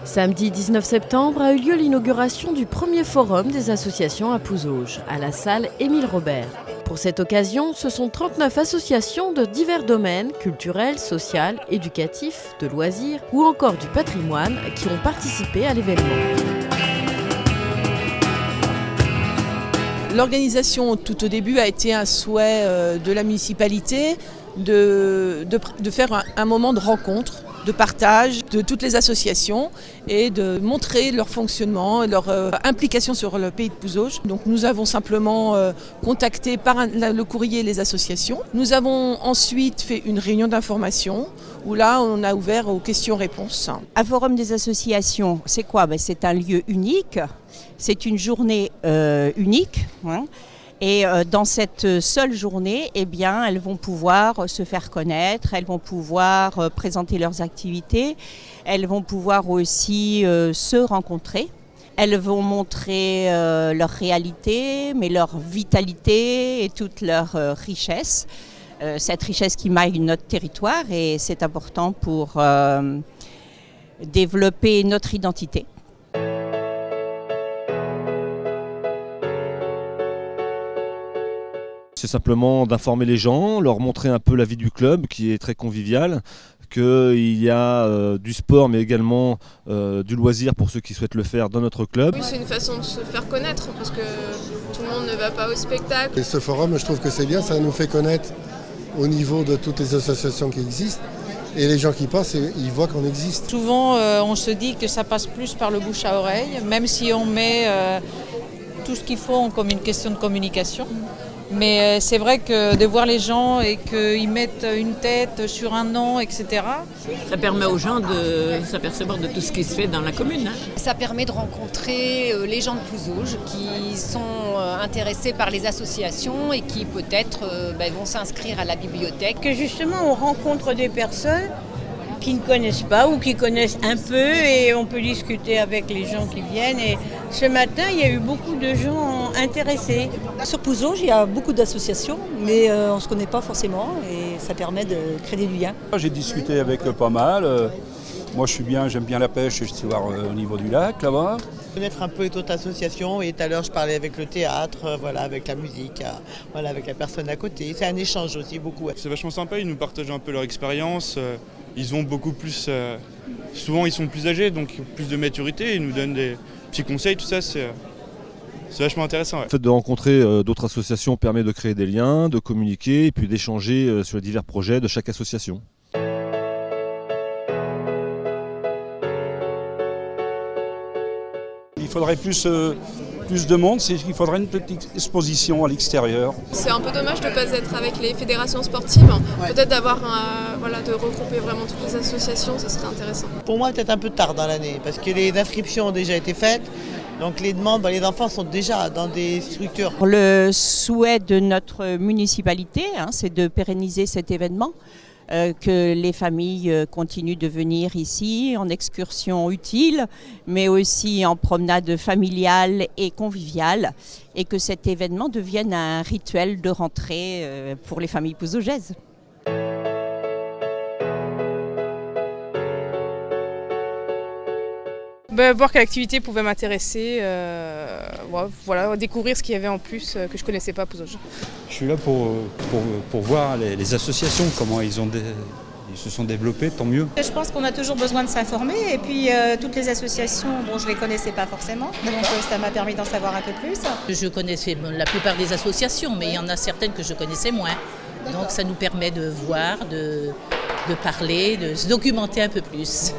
Samedi 19 septembre a eu lieu l'inauguration du premier forum des associations à Pouzauges, à la salle Émile Robert. Pour cette occasion, ce sont 39 associations de divers domaines, culturels, sociaux, éducatifs, de loisirs ou encore du patrimoine qui ont participé à l'événement. L'organisation tout au début a été un souhait de la municipalité de faire un moment de rencontre, de partage de toutes les associations et de montrer leur fonctionnement et leur implication sur le pays de Pouzauges. Donc nous avons simplement contacté par le courrier les associations. Nous avons ensuite fait une réunion d'information où là on a ouvert aux questions-réponses. Un forum des associations, c'est quoi ? C'est un lieu unique, c'est une journée unique. Et dans cette seule journée, elles vont pouvoir se faire connaître, elles vont pouvoir présenter leurs activités, elles vont pouvoir aussi se rencontrer. Elles vont montrer leur réalité, mais leur vitalité et toute leur richesse. Cette richesse qui maille notre territoire et c'est important pour développer notre identité. C'est simplement d'informer les gens, leur montrer un peu la vie du club qui est très conviviale, qu'il y a du sport mais également du loisir pour ceux qui souhaitent le faire dans notre club. Oui, c'est une façon de se faire connaître parce que tout le monde ne va pas au spectacle. Et ce forum, je trouve que c'est bien, ça nous fait connaître au niveau de toutes les associations qui existent. Et les gens qui passent, ils voient qu'on existe. Souvent, on se dit que ça passe plus par le bouche à oreille, même si on met tout ce qu'il faut comme une question de communication. Mais c'est vrai que de voir les gens et qu'ils mettent une tête sur un nom, etc. Ça permet aux gens de s'apercevoir de tout ce qui se fait dans la commune. Ça permet de rencontrer les gens de Pouzauges qui sont intéressés par les associations et qui peut-être vont s'inscrire à la bibliothèque. Que justement on rencontre des personnes qui ne connaissent pas ou qui connaissent un peu et on peut discuter avec les gens qui viennent. Et ce matin, il y a eu beaucoup de gens intéressés. Sur Pouzauges, il y a beaucoup d'associations, mais on ne se connaît pas forcément et ça permet de créer du lien. J'ai discuté avec pas mal. Moi, j'aime bien la pêche et je suis voir au niveau du lac là-bas. Connaître un peu les autres associations et tout à l'heure je parlais avec le théâtre, avec la musique, avec la personne à côté. C'est un échange aussi beaucoup. C'est vachement sympa, ils nous partagent un peu leur expérience. Ils ont beaucoup plus, souvent ils sont plus âgés, donc plus de maturité, ils nous donnent des petits conseils, tout ça c'est vachement intéressant. Ouais. Le fait de rencontrer d'autres associations permet de créer des liens, de communiquer et puis d'échanger sur les divers projets de chaque association. Il faudrait plus de monde, il faudrait une petite exposition à l'extérieur. C'est un peu dommage de ne pas être avec les fédérations sportives. Ouais. Peut-être de regrouper vraiment toutes les associations, ce serait intéressant. Pour moi, peut-être un peu tard dans l'année, parce que les inscriptions ont déjà été faites. Donc les demandes, les enfants sont déjà dans des structures. Le souhait de notre municipalité, c'est de pérenniser cet événement. Que les familles continuent de venir ici en excursion utile, mais aussi en promenade familiale et conviviale, et que cet événement devienne un rituel de rentrée pour les familles pouzaugaises. Voir quelle activité pouvait m'intéresser, découvrir ce qu'il y avait en plus que je ne connaissais pas à Pouzauges. Je suis là pour voir les associations, comment ils se sont développés, tant mieux. Je pense qu'on a toujours besoin de s'informer et puis toutes les associations, je ne les connaissais pas forcément, donc ça m'a permis d'en savoir un peu plus. Je connaissais la plupart des associations, mais il y en a certaines que je connaissais moins. Donc ça nous permet de voir, de parler, de se documenter un peu plus.